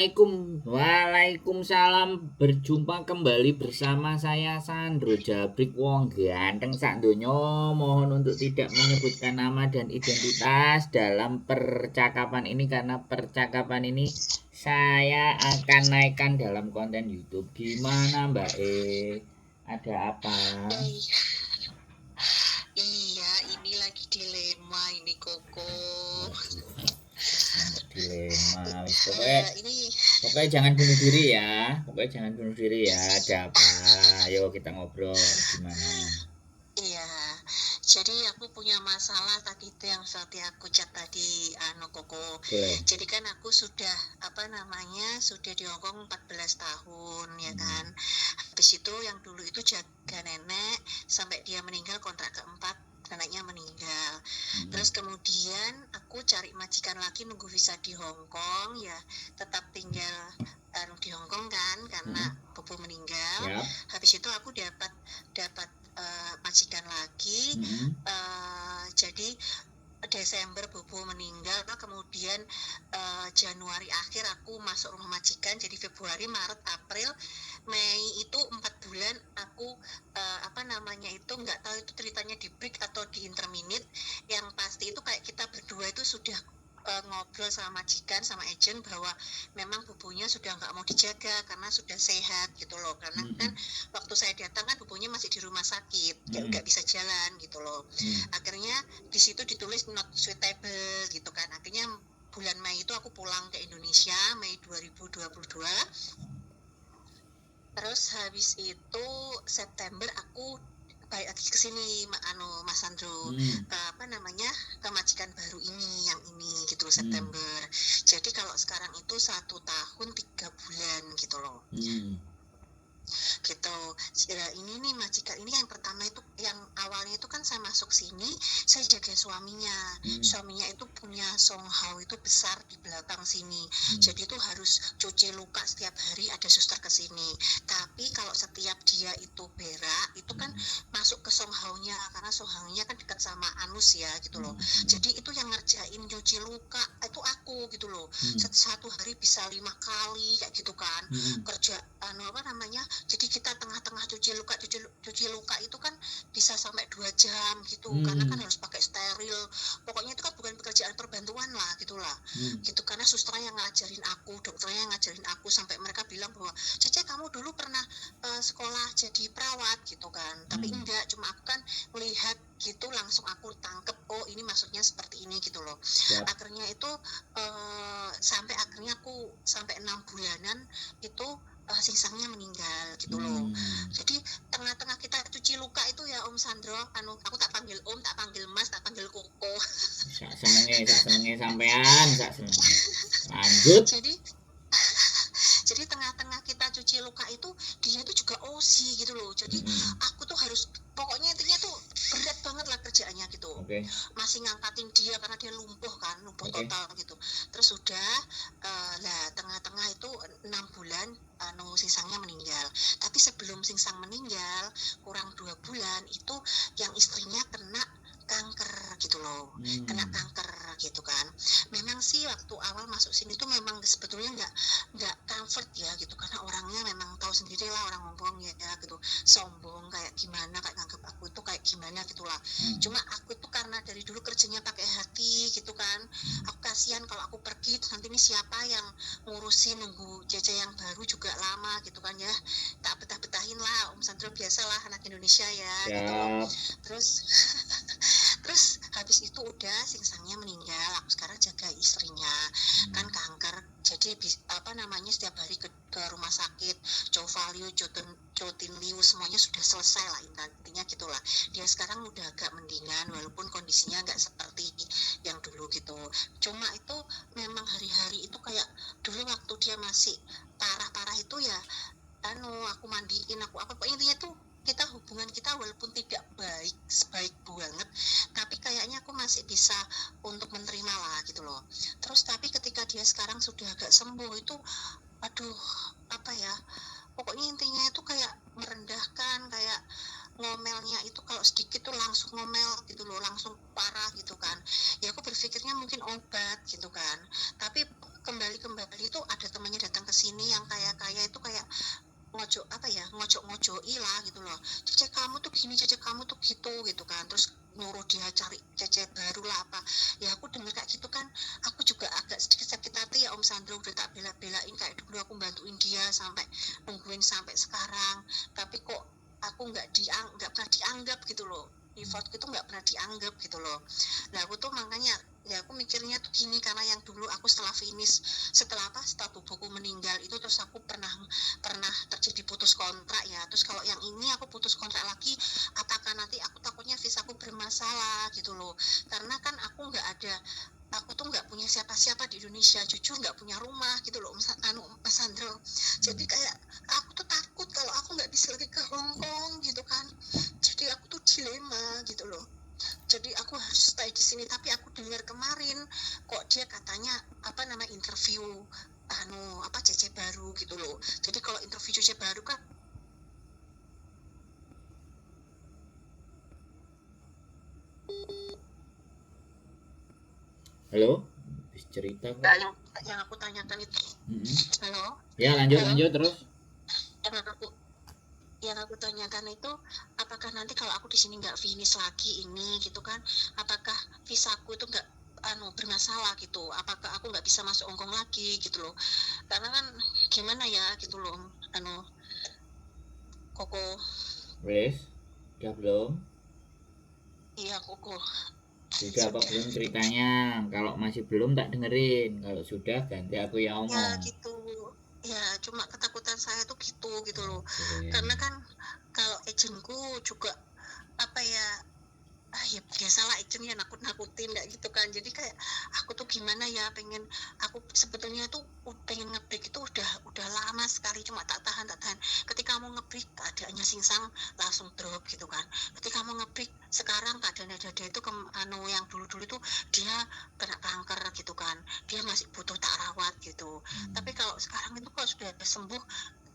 Waalaikumsalam, berjumpa kembali bersama saya Sandro Jabrik wong ganteng sak donya. Mohon untuk tidak menyebutkan nama dan identitas dalam percakapan ini karena percakapan ini saya akan naikkan dalam konten YouTube. Gimana Mbak E? Ada apa? Iya, ini lagi dilema ini Koko. Waduh, sangat dilema. Wis Ini pokoknya jangan bunuh diri ya. Pokoknya jangan bunuh diri ya. Ada apa? Ayo kita ngobrol. Gimana? iya. Jadi aku punya masalah tadi itu yang seperti aku chat tadi Koko. Boleh. Jadi kan aku sudah sudah di Hongkong 14 tahun ya kan. Habis itu yang dulu itu jaga nenek sampai dia meninggal, kontrak keempat neneknya meninggal. Terus kemudian aku cari majikan lagi, nunggu visa di Hong Kong ya, tetap tinggal di Hong Kong kan karena Bobo meninggal. Yap. Habis itu aku dapat majikan lagi. Jadi Desember Bobo meninggal, kemudian Januari akhir aku masuk rumah majikan. Jadi Februari, Maret, April, Mei itu 4 bulan aku itu nggak tahu itu ceritanya di break atau di interminute. Yang pasti itu kayak kita berdua itu sudah ngobrol sama majikan, sama agent bahwa memang bubunya sudah nggak mau dijaga karena sudah sehat gitu loh. Karena kan waktu saya datang kan bubunya masih di rumah sakit, nggak bisa jalan gitu loh. Akhirnya di situ ditulis not suitable gitu kan. Akhirnya bulan Mei itu aku pulang ke Indonesia, Mei 2022. Terus habis itu September aku balik lagi ke sini Mas Sandro, ke majikan baru ini, yang ini gitu loh, September. Jadi kalau sekarang itu 1 tahun 3 bulan gitu loh. Gitu. Ini nih majikan ini yang pertama itu, yang awalnya itu kan saya masuk sini saya jaga suaminya. Suaminya itu punya songhao itu besar di belakang sini. Jadi itu harus cuci luka setiap hari, ada suster ke sini. Tapi kalau setiap dia itu berak itu kan masuk ke songhao-nya, karena songhao-nya kan dekat sama anus ya gitu loh. Jadi itu yang ngerjain cuci luka itu aku gitu loh. Satu hari bisa 5 kali kayak gitu kan. Kerja jadi kita tengah-tengah cuci luka itu kan bisa sampai 2 jam gitu. Karena kan harus pakai steril. Pokoknya itu kan bukan pekerjaan perbantuan lah gitulah. Gitu, karena susternya yang ngajarin aku, dokternya yang ngajarin aku, sampai mereka bilang bahwa Cece kamu dulu pernah sekolah jadi perawat gitu kan. Tapi enggak, cuma aku kan melihat gitu langsung aku tangkep, oh ini maksudnya seperti ini gitu loh. Akhirnya itu sampai aku sampai 6 bulanan itu singsangnya meninggal gitu loh. Jadi tengah-tengah kita cuci luka itu ya Om Sandro, aku tak panggil Om, tak panggil Mas, tak panggil Koko. Sak senenge sampean, sak senenge. Lanjut. Jadi tengah-tengah kita cuci luka itu dia tuh juga OSI gitu loh. Jadi aku tuh harus, pokoknya intinya tuh berat banget lah kerjaannya gitu. Masih ngangkatin dia karena dia lumpuh total gitu. Terus sudah tengah-tengah itu 6 bulan singsangnya meninggal. Tapi sebelum singsang meninggal kurang 2 bulan itu yang istrinya kena kanker gitu loh. Kena kanker gitu kan. Memang sih waktu awal masuk sini tuh memang sebetulnya nggak comfort ya gitu, karena orangnya memang tahu sendiri lah, orang ngomong ya gitu, sombong kayak gimana, kayak nganggap aku itu kayak gimana gitulah. Cuma aku tuh karena dari dulu kerjanya pakai hati gitu kan, aku kasihan kalau aku pergi nanti ini siapa yang ngurusin, nunggu Cece yang baru juga lama gitu kan ya. Tak betah-betahin lah Om Sandro, biasalah anak Indonesia ya gitu loh. Terus habis itu udah singsangnya meninggal, aku sekarang jaga istrinya. Kan kanker, jadi setiap hari ke rumah sakit, Covalio, Cotinliu semuanya sudah selesai lah intinya gitulah. Dia sekarang udah agak mendingan walaupun kondisinya nggak seperti yang dulu gitu. Cuma itu memang hari-hari itu kayak dulu waktu dia masih parah-parah itu ya, aku mandiin, intinya tuh hubungan kita walaupun tidak baik banget, tapi kayaknya aku masih bisa untuk menerima lah gitu loh. Terus tapi ketika dia sekarang sudah agak sembuh itu, pokoknya intinya itu kayak merendahkan, kayak ngomelnya itu kalau sedikit tuh langsung ngomel gitu loh, langsung parah gitu kan. Ya aku berpikirnya mungkin obat gitu kan, tapi kembali itu ada temannya datang ke sini yang kaya itu kayak ngojok-ngojoi lah gitu loh. Cece kamu tuh gini, cece kamu tuh gitu kan. Terus nyuruh dia cari cece baru lah apa. Ya aku denger kayak gitu kan, aku juga agak sedikit sakit hati ya Om Sandro, udah tak bela-belain kayak dulu aku bantuin dia sampai nungguin sampai sekarang. Tapi kok aku nggak pernah dianggap gitu loh. Effortku itu nggak pernah dianggap gitu loh. Nah aku tuh makanya ya aku mikirnya tuh gini, karena yang dulu aku setelah bubuku meninggal itu, terus aku pernah terjadi putus kontrak ya. Terus kalau yang ini aku putus kontrak lagi, apakah nanti aku takutnya visaku bermasalah gitu loh. Karena kan aku tuh nggak punya siapa-siapa di Indonesia, jujur nggak punya rumah gitu loh Mas Sandro. Jadi kayak aku tuh takut kalau aku nggak bisa lagi ke Hong Kong gitu kan. Jadi aku tuh dilema gitu loh. Jadi aku harus stay di sini. Tapi aku dengar kemarin kok dia katanya interview CC baru gitu loh. Jadi kalau interview CC baru kan Halo, habis cerita kok. yang aku tanyakan itu. Halo. Ya lanjut terus. Yang aku tanyakan itu, apakah nanti kalau aku di sini nggak finish lagi ini gitu kan, apakah visaku itu nggak bermasalah gitu, apakah aku nggak bisa masuk Hongkong lagi gitu loh. Karena kan gimana ya gitu loh, Koko. Wes, udah belum? Iya Koko. Sudah apa belum ceritanya? Kalau masih belum tak dengerin. Kalau sudah ganti aku yang ngomong. Ya gitu. Ya cuma ketakutan saya tuh gitu loh. Karena kan kalau agentku juga ya biasalah agent ya nakut-nakutin kayak gitu kan. Jadi kayak aku tuh gimana ya, aku sebetulnya tuh pengen nge-break itu udah lama sekali, cuma tak tahan. Ketika mau nge-break keadaannya singsang langsung drop gitu kan. Ketika mau nge-break sekarang keadaan dada itu yang dulu itu dia kena kanker gitu kan, dia masih butuh tak rawat gitu. Tapi kalau sekarang itu kok sudah sembuh,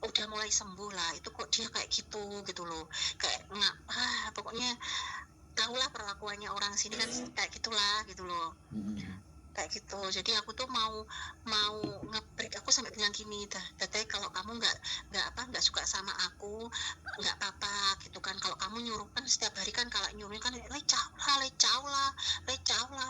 udah mulai sembuh lah, itu kok dia kayak gitu loh. Kayak pokoknya tahulah perlakuannya orang sini kan kayak gitulah gitu loh. Kayak gitu. Jadi aku tuh mau nge-break. Aku sampai bilang gini, Teteh kalau kamu nggak suka sama aku, nggak apa-apa gitu kan. Kalau kamu nyuruh kan setiap hari kan, kalau nyuruh kan lecau lah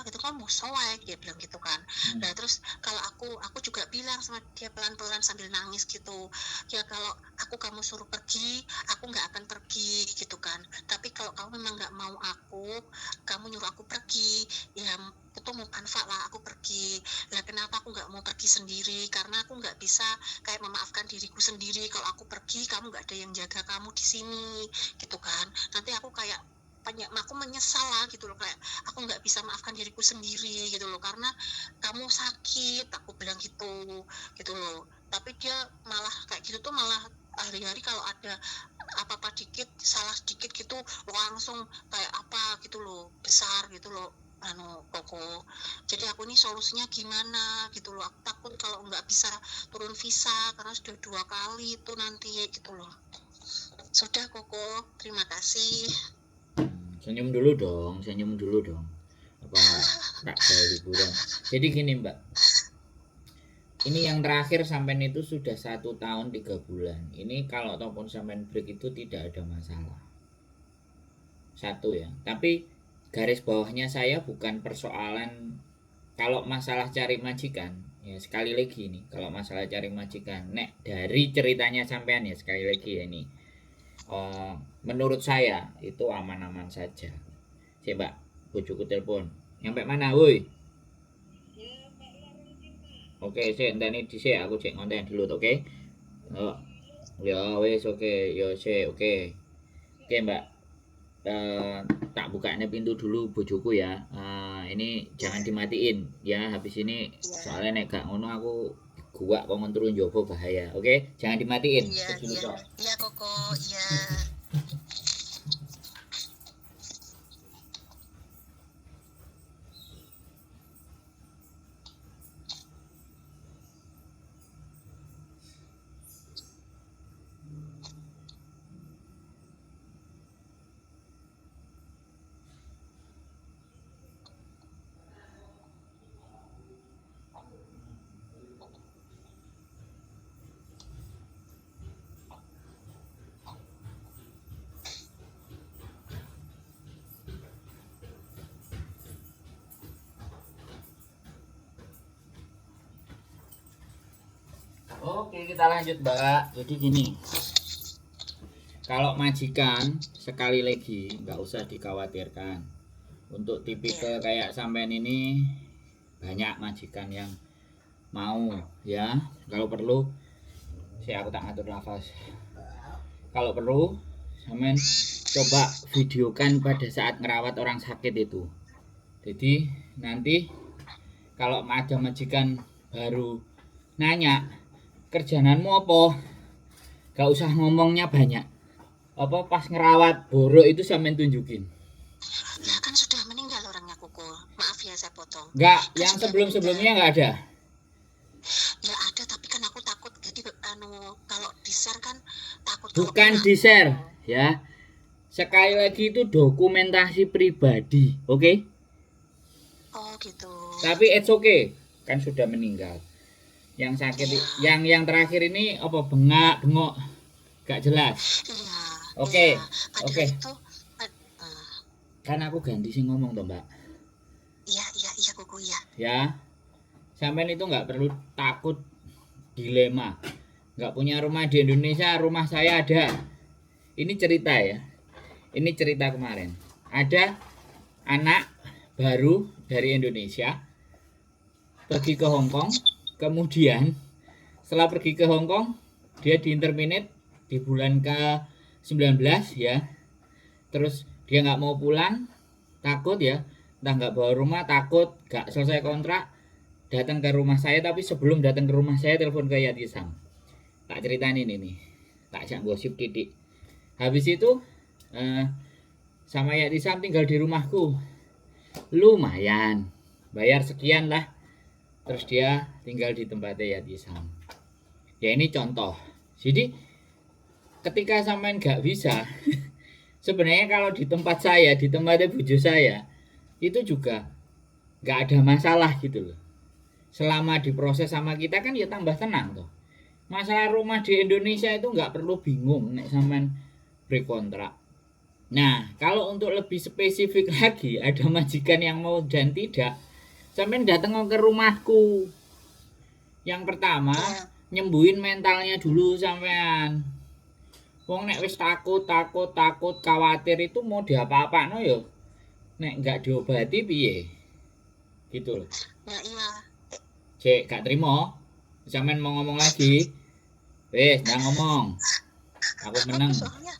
gitu kan, musoek dia bilang gitu kan. Nah terus kalau aku juga bilang sama dia pelan-pelan sambil nangis gitu, ya kalau kamu suruh pergi, aku nggak akan pergi gitu kan. Tapi kalau kamu memang nggak mau kamu nyuruh aku pergi, ya itu mau manfaat lah aku pergi. Lah kenapa aku nggak mau pergi sendiri? Karena aku nggak bisa kayak memaafkan diriku sendiri. Kalau aku pergi, kamu nggak ada yang jaga kamu di sini gitu kan. Nanti aku kayak aku menyesal lah gitu loh, kayak aku nggak bisa maafkan diriku sendiri gitu loh, karena kamu sakit, aku bilang gitu loh. Tapi dia malah kayak gitu tuh, malah hari-hari kalau ada apa-apa dikit, salah sedikit gitu langsung kayak apa gitu loh, besar gitu loh Koko. Jadi aku ini solusinya gimana gitu loh. Aku takut kalau nggak bisa turun visa karena sudah 2 kali itu nanti gitu loh. Sudah Koko, terima kasih. Senyum dulu dong. Apa tak ada hiburan. Jadi gini Mbak, ini yang terakhir sampean itu sudah 1 tahun 3 bulan. Ini kalau ataupun sampean break itu tidak ada masalah. Satu ya. Tapi garis bawahnya saya bukan persoalan kalau masalah cari majikan. Ya sekali lagi nih, kalau masalah cari majikan, nek dari ceritanya sampean ya sekali lagi ya ini. Menurut saya itu aman-aman saja. Coba bojoku telepon. Nyampe mana, woi? Oke, sik enteni dhisik aku cek ngonten dulu, oke? Oh, ya wis oke, ya sik oke. Oke, Mbak. Eh, tak bukain pintu dulu bojoku ya. Ini jangan dimatiin ya habis ini, soalnya nek gak ngono aku gua kok turun njaba bahaya. Oke, jangan dimatiin. Iya Koko, iya. Oke, kita lanjut Mbak. Jadi gini, kalau majikan sekali lagi nggak usah dikhawatirkan. Untuk tipikal kayak sampean ini banyak majikan yang mau ya. Kalau perlu, aku tak ngatur nafas. Kalau perlu, sampean coba videokan pada saat ngerawat orang sakit itu. Jadi nanti kalau ada majikan baru nanya, kerjaanmu apa? Gak usah ngomongnya banyak. Apa pas ngerawat borok itu sampean tunjukin. Ya kan sudah meninggal orangnya Koko. Maaf ya saya potong. Enggak, Kan yang sudah sebelum-sebelumnya meninggal. enggak ada. Ya ada, tapi kan aku takut. Jadi kalau di-share kan takut. Bukan di-share ya. Sekali lagi itu dokumentasi pribadi, oke? Oh gitu. Tapi it's okay, kan sudah meninggal. Yang sakit yang terakhir ini apa bengok gak jelas. Iya. Oke. Iya. Oke. Itu Kan aku ganti sih ngomong toh, Mbak. Iya Koko ya. Ya. Sampean itu nggak perlu takut dilema. Nggak punya rumah di Indonesia, rumah saya ada. Ini cerita ya. Ini cerita kemarin. Ada anak baru dari Indonesia pergi ke Hong Kong. Kemudian setelah pergi ke Hong Kong, dia diinterminate di bulan ke-19 ya. Terus dia nggak mau pulang, takut ya, entah nggak bawa rumah, takut nggak selesai kontrak, datang ke rumah saya. Tapi sebelum datang ke rumah saya, telepon ke Yatisam. Tak ceritain ini nih, tak ajak gosip titik. Habis itu sama Yatisam tinggal di rumahku, lumayan, bayar sekian lah. Terus dia tinggal di tempatnya Yatisam. Ya ini contoh. Jadi ketika sampean nggak bisa sebenarnya kalau di tempat saya, di tempatnya bujo saya, itu juga nggak ada masalah gitu loh. Selama diproses sama kita kan ya tambah tenang tuh. Masalah rumah di Indonesia itu nggak perlu bingung nek sampean break kontrak. Nah, kalau untuk lebih spesifik lagi, ada majikan yang mau dan tidak, sampean datang ke rumahku. Yang pertama, nyembuhin mentalnya dulu sampean. Wong nek wis takut, khawatir itu mau diapa-apakno ya. Nek enggak diobati piye? Gitu loh. Ya iya. Cek gak terima. Sampean mau ngomong lagi. Wes, jangan ngomong. Aku menang. Soalnya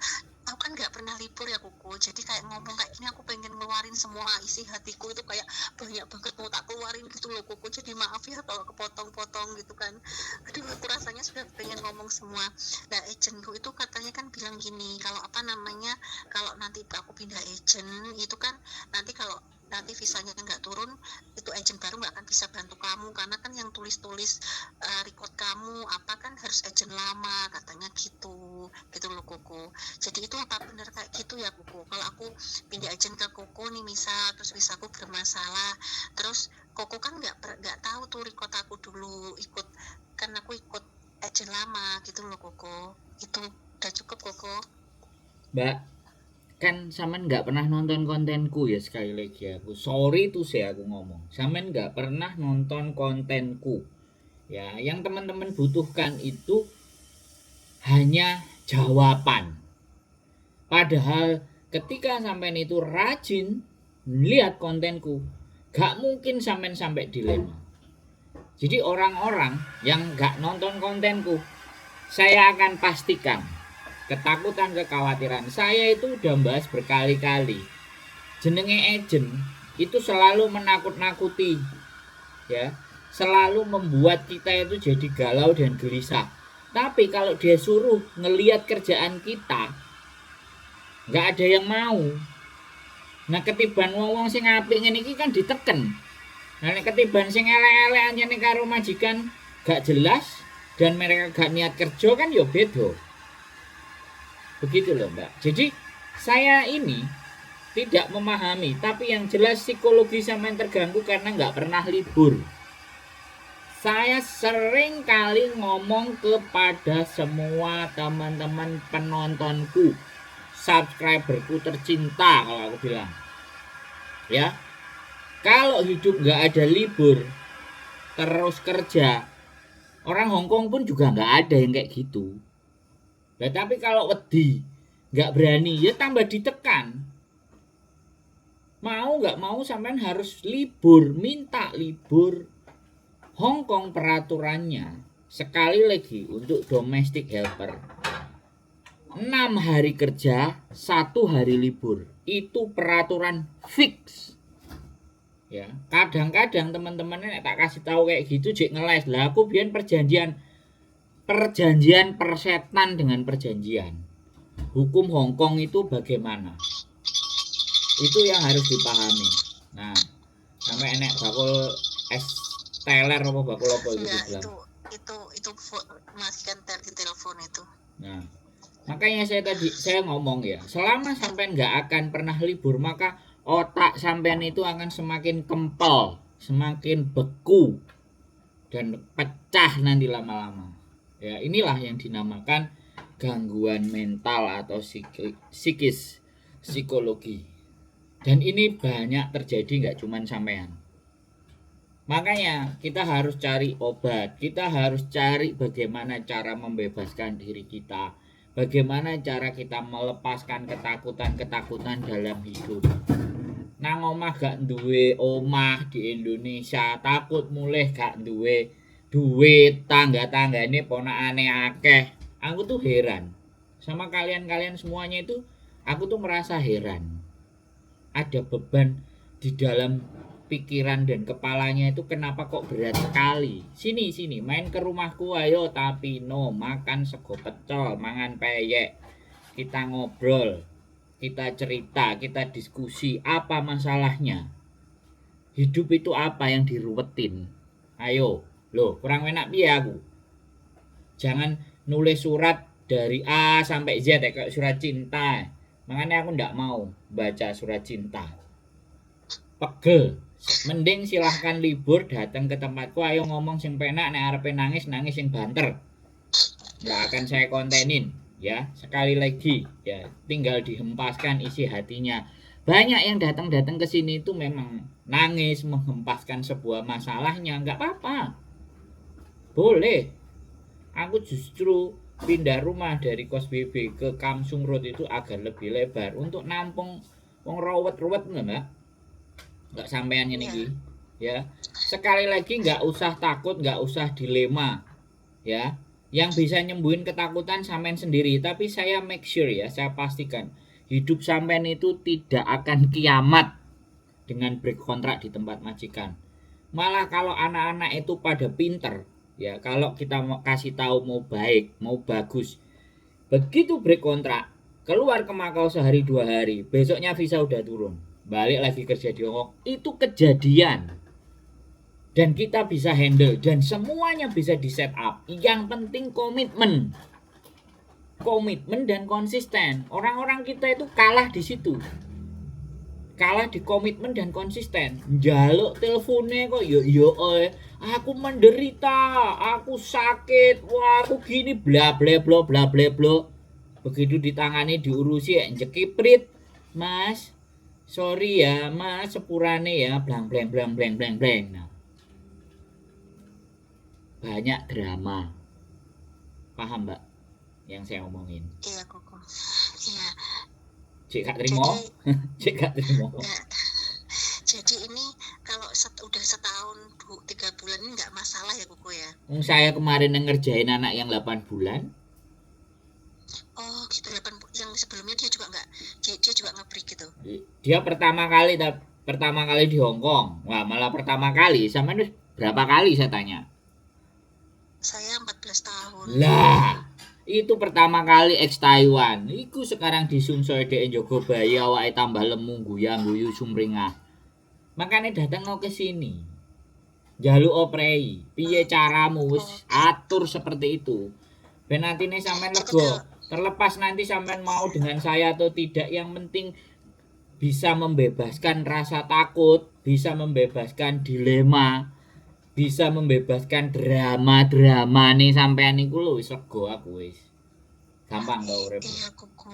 aku kan nggak pernah libur ya Koko. Jadi kayak ngomong kayak gini aku pengen ngeluarin semua isi hatiku itu kayak banyak banget mau tak keluarin gitu loh Koko. Jadi maaf ya kalau kepotong-potong gitu kan. Aduh aku rasanya sudah pengen ngomong semua. Nah agentku itu katanya kan bilang gini, kalau apa namanya, kalau nanti aku pindah agent itu kan nanti kalau nanti visanya nggak turun, itu agent baru nggak akan bisa bantu kamu karena kan yang tulis-tulis record kamu apa kan harus agent lama katanya gitu loh Koko. Jadi itu apa benar kayak gitu ya Koko? Kalau aku pindah agent ke Koko nih misal, terus visaku bermasalah, terus Koko kan nggak tahu tuh record aku dulu ikut, kan aku ikut agent lama gitu loh Koko. Itu udah cukup Koko. Mbak, kan sampean nggak pernah nonton kontenku ya, sekali lagi aku sorry tuh saya aku ngomong sampean nggak pernah nonton kontenku ya. Yang teman-teman butuhkan itu hanya jawaban, padahal ketika sampean itu rajin melihat kontenku, gak mungkin sampean sampai dilema. Jadi orang-orang yang gak nonton kontenku, saya akan pastikan ketakutan, kekhawatiran saya itu udah bahas berkali-kali. Jenenge agent itu selalu menakut-nakuti ya, selalu membuat kita itu jadi galau dan gelisah. Tapi kalau dia suruh ngelihat kerjaan kita, nggak ada yang mau. Nah ketiban wong-wong sing apik ngene iki kan diteken. Nah nek ketiban sing elek-elek anjene karo majikan gak jelas dan mereka gak niat kerja kan ya beda. Begitu loh Mbak. Jadi saya ini tidak memahami, tapi yang jelas psikologi sampean terganggu karena nggak pernah libur. Saya sering kali ngomong kepada semua teman-teman penontonku, subscriberku tercinta kalau aku bilang. Ya, kalau hidup nggak ada libur, terus kerja, Orang Hongkong pun juga nggak ada yang kayak gitu. Nah, tapi kalau wedi, nggak berani, ya tambah ditekan. Mau nggak mau sampean harus libur, minta libur. Hongkong peraturannya sekali lagi untuk domestic helper 6 hari kerja, 1 hari libur. Itu peraturan fix. Ya, kadang-kadang teman-teman tak kasih tahu kayak gitu jek ngeles lah. Aku biar perjanjian persetan dengan perjanjian. Hukum Hongkong itu bagaimana? Itu yang harus dipahami. Nah, sampai enek bakul es teler apa bakul apa itu bilang. Itu matikan di telepon itu. Nah, makanya saya ngomong ya, selama sampean nggak akan pernah libur, maka otak sampean itu akan semakin kempel, semakin beku dan pecah nanti lama-lama. Ya, inilah yang dinamakan gangguan mental atau psikis, psikologi. Dan ini banyak terjadi nggak cuman sampean. Makanya kita harus cari obat, kita harus cari bagaimana cara membebaskan diri kita, bagaimana cara kita melepaskan ketakutan-ketakutan dalam hidup. Nang omah gak duwe omah di Indonesia, takut mulih gak duwe duit, tangga-tanggane ponakane akeh. Aku tuh heran sama kalian-kalian semuanya itu, aku tuh merasa heran. Ada beban di dalam pikiran dan kepalanya itu kenapa kok berat sekali. Sini main ke rumahku ayo, tapi no, makan sego pecel, mangan peyek. Kita ngobrol, kita cerita, kita diskusi apa masalahnya. Hidup itu apa yang diruwetin. Ayo, loh, kurang enak piye aku. Jangan nulis surat dari A sampai Z kayak surat cinta. Makanya aku ndak mau baca surat cinta. Pegel. Mending silahkan libur datang ke tempatku, ayo ngomong sing penak, nek arepe nangis sing banter. Nggak akan saya kontenin ya. Sekali lagi ya, tinggal dihempaskan isi hatinya. Banyak yang datang ke sini itu memang nangis menghempaskan sebuah masalahnya, nggak apa-apa. Boleh. Aku justru pindah rumah dari Kos BB ke Kamsung Road itu agar lebih lebar untuk nampung wong rawat-rawat Mbak. Enggak sampean ngene iki. Ya. Sekali lagi enggak usah takut, enggak usah dilema. Ya. Yang bisa nyembuhin ketakutan sampean sendiri, tapi saya make sure ya, saya pastikan hidup sampean itu tidak akan kiamat dengan break kontrak di tempat majikan. Malah kalau anak-anak itu pada pinter, ya kalau kita mau kasih tahu mau baik, mau bagus, begitu break kontrak, keluar ke Makau sehari 2 hari, besoknya visa udah turun, balik lagi kerja di Hongkong. Itu kejadian. Dan kita bisa handle dan semuanya bisa di set up. Yang penting komitmen. Komitmen dan konsisten. Orang-orang kita itu kalah di situ. Kalah di komitmen dan konsisten. Njaluk teleponnya kok yo aku menderita, aku sakit, wah aku gini bla bla bla bla bla bla. Begitu ditangani diurusi jekiprit, Mas. Sorry ya, Mas, sepurane ya, blang blang blang blang blang blang. Nah, banyak drama. Paham, Mbak? Yang saya omongin. Iya, Koko. Iya. Cek gak terima. Cek gak terima. Jadi ini kalau udah setahun 3 bulan ini nggak masalah ya Koko ya? Saya kemarin ngerjain anak yang 8 bulan. Oh gitu, yang sebelumnya dia juga nggak, dia juga nge-break gitu? Dia pertama kali di Hongkong. Wah malah pertama kali. Sama itu berapa kali saya tanya? Saya 14 tahun. Lah itu pertama kali ex Taiwan. Iku sekarang disungsoi dhek njogo bayi awake tambah lemu guyu sumringah. Makanya datang ke sini. Jaluk oprei. Piye caramu wis atur seperti itu. Ben antine sampean lega. Terlepas nanti sampean mau dengan saya atau tidak, yang penting bisa membebaskan rasa takut, bisa membebaskan dilema, bisa membebaskan drama-drama nih sampean niku lho wis lega aku wis. Gampang to urip. Iya, Koko.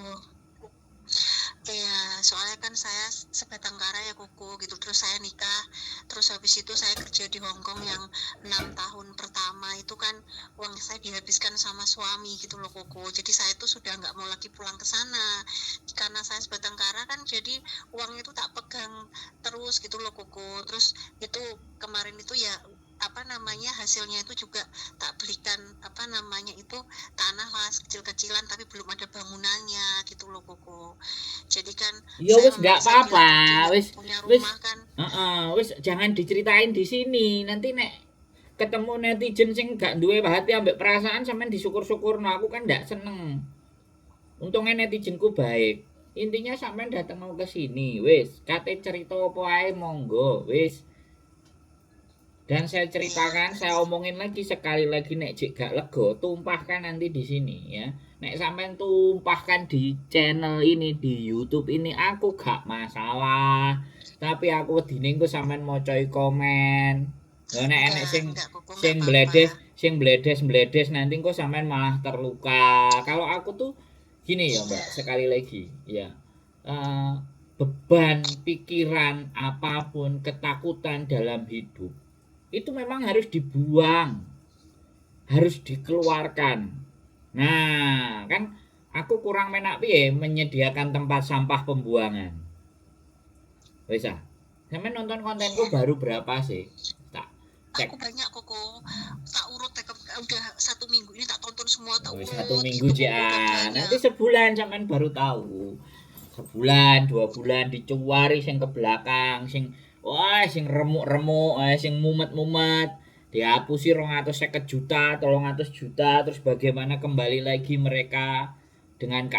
Iya, soalnya kan saya sebatang kara ya Koko gitu, terus saya nikah, terus habis itu saya kerja di Hong Kong yang 6 tahun pertama itu kan uang saya dihabiskan sama suami gitu loh Koko, jadi saya tuh sudah nggak mau lagi pulang ke sana, karena saya sebatang kara kan jadi uang itu tak pegang terus gitu loh Koko, terus itu kemarin itu ya apa namanya hasilnya itu juga tak belikan apa namanya itu tanah lah kecil-kecilan tapi belum ada bangunannya gitu loh Koko. Jadi kan Ya saya wis nggak memaksa apa-apa, biar pergi nggak wis punya wis rumah kan. wis jangan diceritain di sini. Nanti nek ketemu netizen sing gak duwe hati ambek perasaan sampean disyukur-syukurno, aku kan ndak seneng. Untungnya netizenku baik. Intinya sampean datang mau ke sini, wis. Kate cerita apa ae monggo, wis. Dan saya Iya, ceritakan, saya omongin lagi sekali lagi nek jek gak lego, tumpahkan nanti di sini ya. Nek sampean tumpahkan di channel ini di YouTube ini aku gak masalah. Tapi aku diningku sampean mocoi komen. Lah nek enek enggak Koko sing nggak apa-apa. bledes nanti kok sampean malah terluka. Kalau aku tuh gini ya, Iya, Mbak, sekali lagi ya. Eh, beban pikiran apapun, ketakutan dalam hidup itu memang harus dibuang, harus dikeluarkan. Nah, kan aku kurang menak piye menyediakan tempat sampah pembuangan. Wis ah. Sampe nonton kontenku iya. baru berapa sih? Tak cek. Aku banyak Koko. Tak urut udah 1 minggu ini tak tonton semua, tak Wis satu urut minggu gitu Koko, udah jian. Nanti banyak. sebulan sampean baru tahu. Sebulan, 2 bulan dicuwari sing ke belakang, sing wah sing remuk-remuk, sing mumet-mumet. Dihapusi 250 juta, 300 juta, terus bagaimana kembali lagi mereka dengan